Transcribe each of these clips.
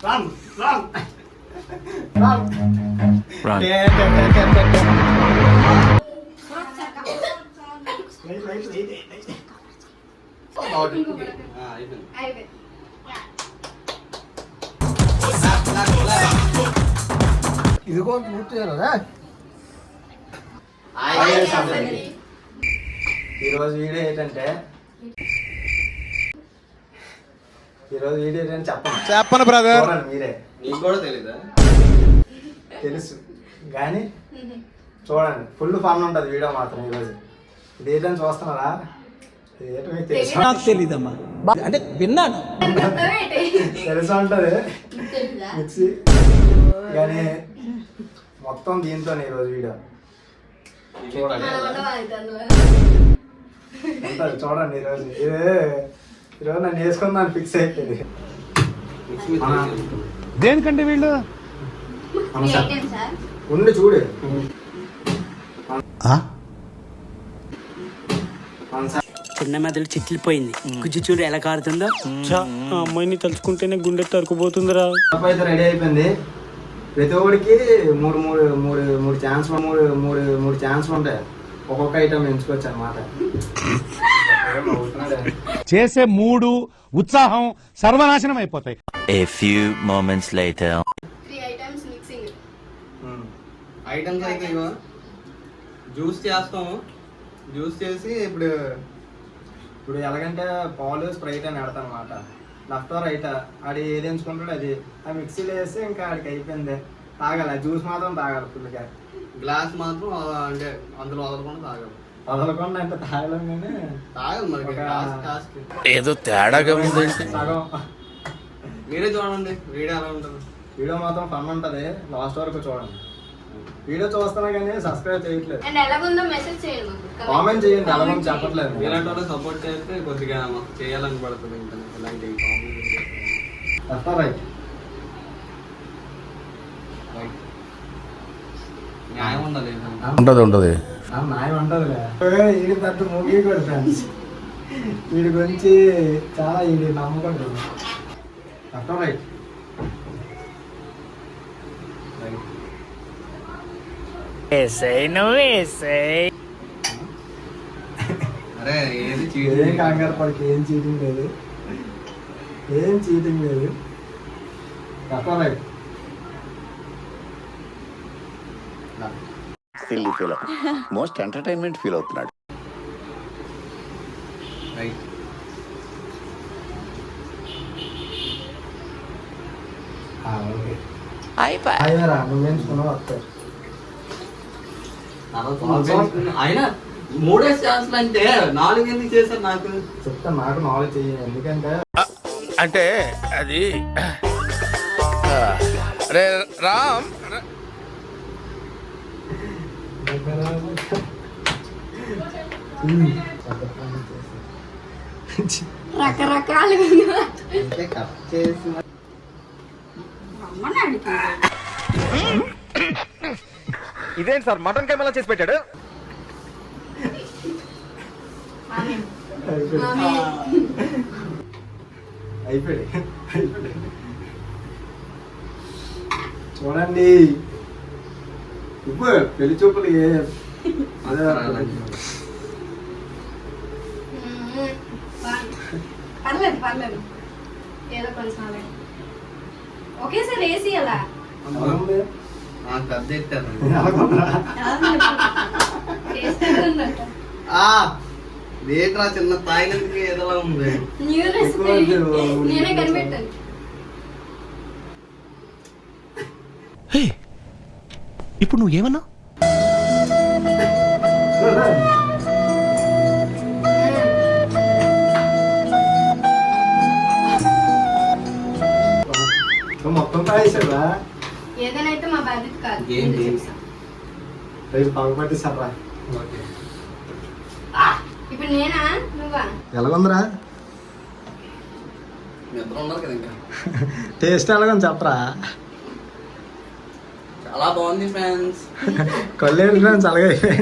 Run. ఇదిగో పూర్తి కదా. ఈరోజు వీడియో ఏంటంటే చెప్పను బ్రదర్. మీరే నీకు కూడా తెలీదా? తెలుసు కానీ చూడండి, ఫుల్ ఫన్ ఉంటుంది వీడియో మాత్రం. ఈరోజు ఇదేంటని చూస్తున్నారా? నాకు తెలీదమ్మా, అంటే విన్నాను. తెలుసు ఉంటుంది మిక్సీ కానీ మొత్తం దీంతోనే ఈరోజు వీడియో ఉంటుంది. చూడండి ఈరోజు ఈరోజు నన్ను వేసుకుందాను ఫిక్స్ అయిపోయింది. దేనికంటే వీళ్ళు ఉండి చూడు. చిన్న మెదడు చిట్లిపోయింది. గుజ్జు చూడు ఎలా కారుతుందో. ఆ అమ్మాయిని తలుచుకుంటేనే గుండె తరుకుపోతుందిరా. అయితే రెడీ అయిపోయింది. ప్రతి ఒక్కడికి మూడు ఛాన్స్లు ఉంటాయి. ఒక్కొక్క ఐటమ్ ఎంచుకోవచ్చు అన్నమాట. చేసే మూడు ఉత్సాహం సర్వనాశనం అయిపోతాయి. A few moments later. 3 items mixing. Items అయితే ఇవో జ్యూస్ చేస్తాము. జ్యూస్ చేసి ఇప్పుడు ఎలాగంటే పాలు స్ప్రైట్ అని పెడతాను అనమాట. లెఫ్ట్ రైట్ ఆడి ఏది ఎంచుకుంటాడో అది ఆ మిక్సీలో వేసి ఇంకా ఆడికి అయిపోయింది. తాగాలి జ్యూస్ మాత్రం తాగాలి ఫుల్గా. గ్లాస్ మాత్రం అంటే అందులో వదలకుండా తాగాలి. వదలకుండా అంటే తాగలేం కానీ తాగాలి మరి. ఏదో తేడాగా ఉంది. సగం. మీరే చూడండి వీడియో ఎలా ఉంటుంది. వీడియో మాత్రం ఫన్ ఉంటుంది. లాస్ట్ వరకు చూడండి. వీడియో చూస్తున్నా కానీ సబ్స్క్రైబ్ చేయట్లేదు. And ఎలాగుందో మెసేజ్ చేయండి. కామెంట్ చేయండి. ఎలాగో చెప్పట్లేదు. ఇలాంటి వాళ్ళు సపోర్ట్ చేస్తే కొద్దిగా మాకు చేయాలని పడుతుంది. ఇంకా ఇలాంటి లెఫ్ట్ రైట్ న్యాయం ఉండాలి. ఉంటది న్యాయం ఉంటుందిలే. ఇది పెద్ద మూవీ కూడా ఫ్రెండ్స్. వీడి గురించి చాలా ఇది నమ్ముకుంటుంది. లెఫ్ట్ రైట్ అరే ఏది ఏం కంగారు పడికి ఏం చీటింగ్ లేదు. Left right silly feel most entertainment feel అవుతున్నాడు. రైట్. ఓకే అయ్యారా నువ్వు ఎంచుకున్నావు వస్తాయి. అయినా 3 ఛాన్స్లు అంటే 4 ఎందుకు చేశారు? నాకు చెప్తాను, నాకు నాలెడ్జ్ చెయ్యి. ఎందుకంటే అంటే అది రామ్ రకరకాలుగా కట్ చేసి ఇదేంటి సార్ మటన్ కెమెరా చేసి పెట్టాడు. అయిపోయి చూడండి. ఇప్పుడు పెళ్లి చూపులు అదే పర్లేదు ఏదో కొంచెం ఒకేసారి వేసి అలా పెద్ద ఎత్తారు. ఏంట్రా చిన్న తాగినందుకు ఏదోలా ఉంది. న్యూ రెసిపీ నేనే కనిపెట్టాను. ఇప్పుడు నువ్వు ఏమన్నా మొత్తం తాగేసారా? ఏదైనా అయితే మా బాధ్యత కాదు. ఏంటి? రేపు పగపట్టిస్తారా? ఇప్పుడు నేనా నువ్వా? ఎలాగుందిరా? నిద్ర ఉన్నారు కదా ఇంకా. టేస్ట్ ఎలాగని చెప్పరా? చాలా బాగుంది ఫ్రెండ్స్. కళ్ళేడు ఫ్రెండ్స్ అలాగైపోయి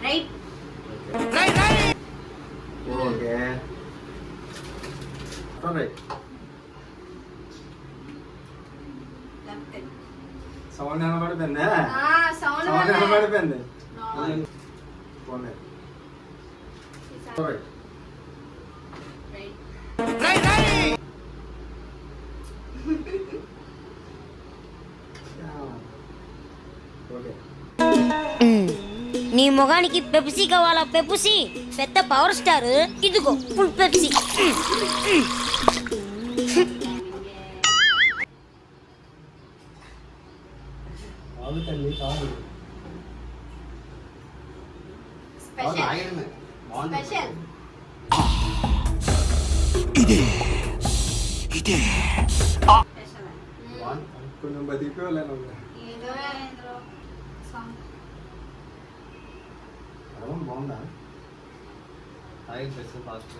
రైట్ ఓకే రైట్. సౌండ్ వినబడిపోయిందా? సౌండ్ సౌండ్ వినబడిపోయింది. No. పోనీ. రైట్. ఓకే. నీ మొగానికి పెప్సీ కావాలా? పెప్సీ పెద్ద పవర్ స్టార్, ఇదిగో ఫుల్ పెప్సీ. కాదు తల్లి కాదు. స్పెషల్ ఆగడమే బాగుంటుంది. స్పెషల్ స్పెషల్ బాగుంటుంది. కొంచెం బతికిపోలేను. ఏదో ఇందులో సాంగ్ బాగుందా? తాగి స్పెషల్ ఫాస్ట్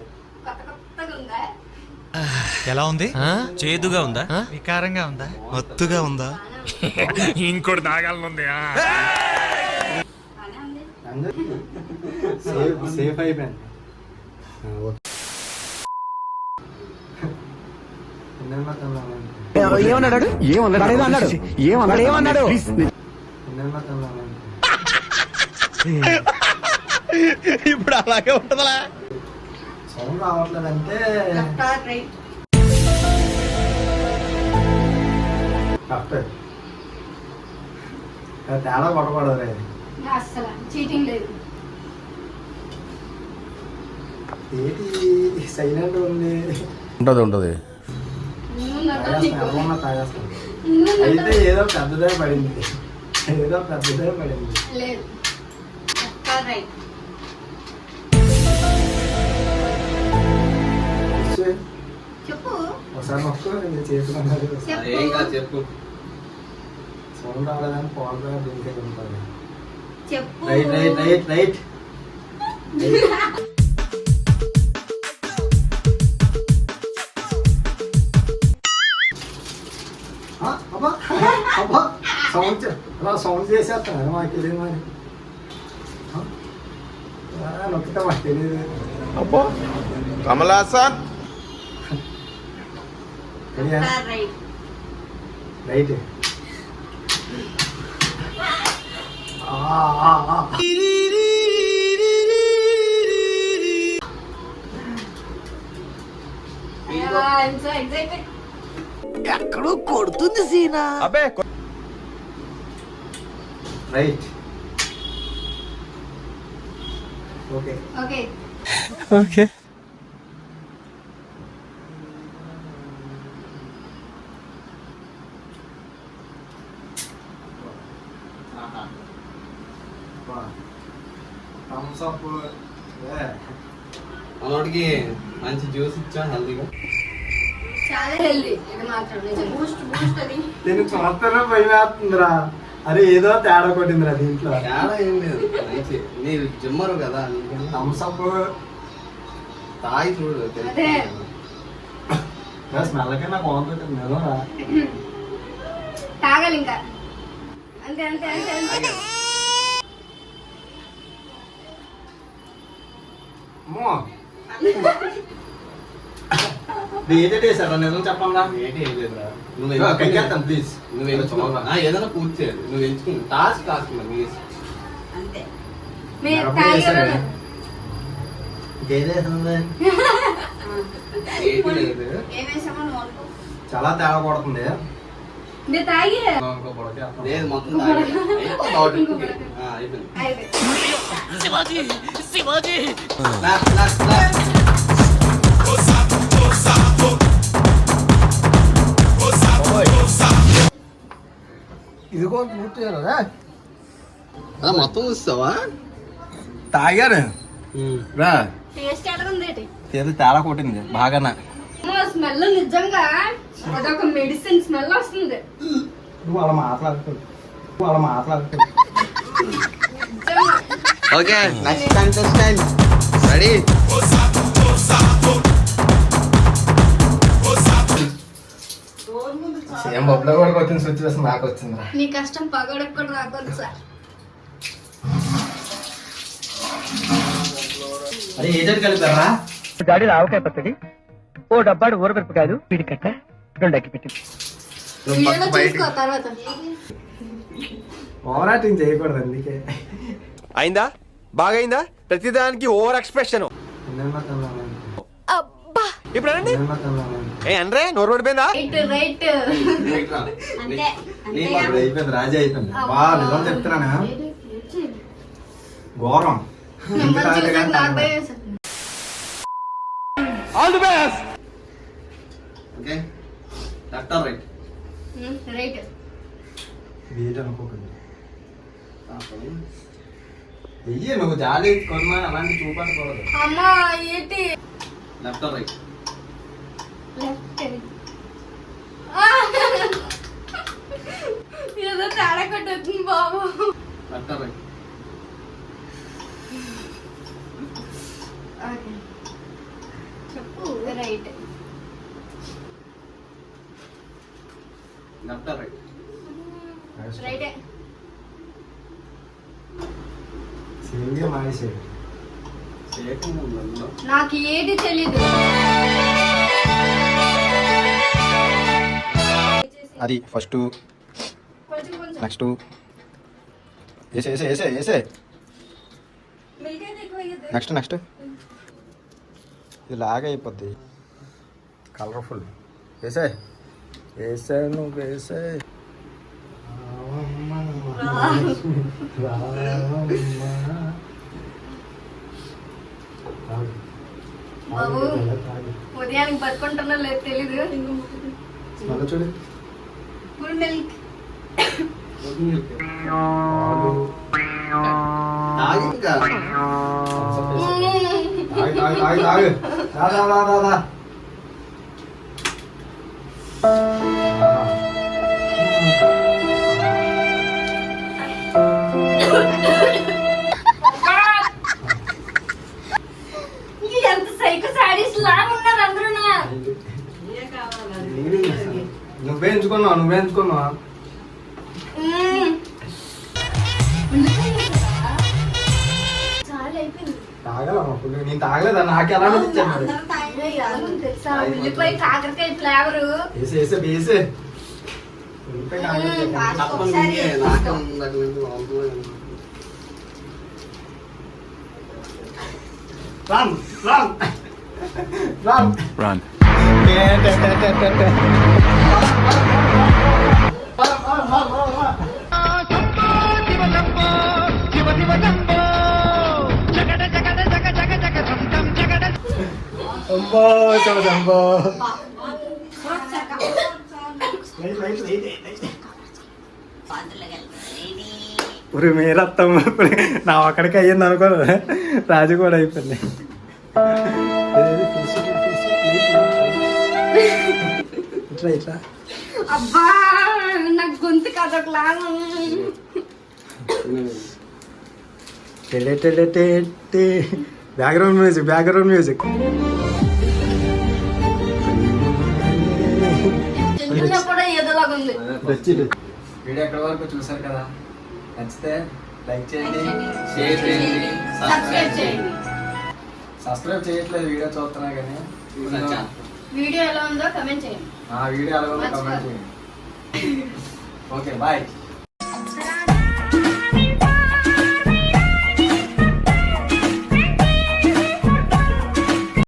కొత్తగా ఉందా? ఎలా ఉంది? చేదుగా ఉందా? వికారంగా ఉందా? మత్తుగా ఉందా? ఇంకోటి తాగాలనుంది. బాగానే ఉంది. సేఫ్ అయిపోయింది. ఓకే. ఏమన్నాడు ఇప్పుడు అలాగే ఉంటుందా? సౌండ్ రావట్లేదంటే లెఫ్ట్ ఆర్ రైట్? కరెక్ట్. తేడా కొట్టకూడదు రే. అస్సలు చీటింగ్ లేదు. ఏంటి సైలెంట్ ఉంది? ఉంటది తాగేస్తాను అయితే ఏదో పెద్దదే పడింది. ఏదో పెద్దదే పడింది. లేదు. Left or right? చెప్పు ఒకసారి మొక్కు నేను చేసుకున్నాను. అదేం కాదు చెప్పు. సౌండ్ రాలేదని పాలు దీనికే ఉంటుంది. చెప్పు. Right right right right. అబ్బా అబ్బా సౌండ్ అలా సౌండ్ చేసేస్తాను. మాకు తెలియదు మరి. నొక్కితే మాకు తెలియదు. అబ్బో Kamal Haasan. Left or right? Right. I'm so excited. ఎక్కడో కొడుతుంది సీనా. అబ్బే right. Okay. Okay. Okay. Thumbs up. మనోడికి మంచి జ్యూస్ ఇచ్చా హెల్దీగా. చాలా హెల్దీ ఇది మాత్రం నిజం. బూస్ట్ అది. దీనికి చూస్తేనే భయం వేస్తుందిరా. అరే ఏదో తేడా కొట్టిందిరా దీంట్లో. తేడా ఏం లేదు. మంచి మీరు జిమ్మరు కదా. థమ్స్ అప్ తాగి చూడు. అదే. స్మెల్కే నాకు బాగుంటుంది. నిజంరా. తాగాలి ఇంకా. అంతే అంతే అంతే అంతే. ఏదైతే వేసారా నిజం చెప్పండి. ఏంటి ఏం లేదురా. నువ్వు కక్కేస్తాను ప్లీజ్. నువ్వు ఏదైనా పూర్తి చేయాలి. నువ్వు ఎంచుకుని టాస్క్ మరి అంతే. మీరు తాగారు. ఏంటి లేదు. ఏం వేసామో నువ్వు అనుకో. చాలా తేడా కొడుతుంది. మీరు తాగి లేదు మొత్తం తాగి. అయిపోయింది. ఇదిగో పూర్తి మొత్తం చూస్తావా? తాగారు రా. టేస్ట్ ఎలాగుంది? ఏదో తేడా కొట్టింది బాగానా. స్మెల్ నిజంగా అదొక మెడిసిన్ స్మెల్ వస్తుంది. నువ్వు అలా మాట్లాడుతుంది. Okay next contestant ready. Same బొబ్బులో కూడా వచ్చిన సిచ్యువేషన్ నాకు వచ్చిందిరా. నీ కష్టం పగోడకు కూడా రాకూడదు సార్. అరే ఏజెంట్ కలిపారా? గాడి ఆవకాయ పచ్చడి, ఓ డబ్బాడు ఊరమిరపకాయలు, వీడి కట్ట 2 అగ్గి పెట్టి. వీడియోలో చూసుకో తర్వాత. ఓవర్ యాక్టింగ్ చేయకూడదు అందుకే. అయిందా? బాగైందా? ప్రతిదానికి ఓవర్ ఎక్స్ప్రెషన్. ఇప్పుడు అనండి. ఏ అనరే, నోరు పడిపోయిందా? రైట్ అంతే అయిపోయింది, రాజీ అయిపోయింది. బా నిజం చెప్తున్నానా, ఘోరం. మిమ్మల్ని చూసాక నాకు భయం వేసింది. All the best. Okay left or right? Right. వీటి అనుకోకండి. వెయ్యి నువ్వు జాలి కొన్నా అలాంటి చూపడకూడదు. అమ్మా ఏంటి? Left or right? లెఫ్ట్. ఏదో తేడా కొట్టొచ్చింది బాబు. Left or right? చెప్పు. రైట్. Left or right? రైటే. సింగే మానేసాడు. నాకు ఏది తెలీదు. అది ఫస్ట్, కొంచెం కొంచెం నెక్స్ట్ వేసే వేసే వేసే వేసే మిల్క్ అయితే ఎక్కువ అయ్యేది. నెక్స్ట్ నెక్స్ట్ ఇది లాగా అయిపోద్ది. కలర్ఫుల్ వేసే వేసే నువ్వు వేసే. బాబు ఉదయానికి బతుకుంటున్నా లేదు తెలీదు. మళ్ళీ చూడు. Full milk. తాగి ఇంకా తాగు తాగు తాగు తాగు. దా దా దా దా దా. ఎంత సైకో సాడీస్ లాగా ఉన్నారు అందరూ. నువ్వే ఎంచుకున్నావు, నువ్వే ఎంచుకున్నావు. చాలా అయిపోయింది. తాగలమ్మా ఫుల్. నేను తాగలేదా? నాకు ఎలా ఇచ్చాను. తెలుసా ఉల్లిపాయ కాకరకాయ ఫ్లేవరు. వేసే వేసే వేసే. ఉల్లిపాయ కాకరకాయ. Run! Run! Run! Run. Jumbo, jumbo. ఊరి మీరత్తం నా ఒక్కడికి అయ్యింది అనుకో. రాజు కూడా అయిపోయింది. ఇట్లా ఇట్లా. అబ్బా నాకు గొంతు కదొకలాగా. Background music, background music. కూడా ఏదోలాగా ఉంది. వీడియో ఎక్కడి వరకు చూసారు కదా, నచ్చితే లైక్ చేయండి, షేర్ చేయండి, సబ్స్క్రైబ్ చేయండి. సబ్స్క్రైబ్ చేయట్లేదు వీడియో చూస్తున్నా కానీ. వీడియో ఎలా ఉందో కమెంట్ చేయండి. వీడియో ఎలా ఉందో కమెంట్ చేయండి. Okay bye.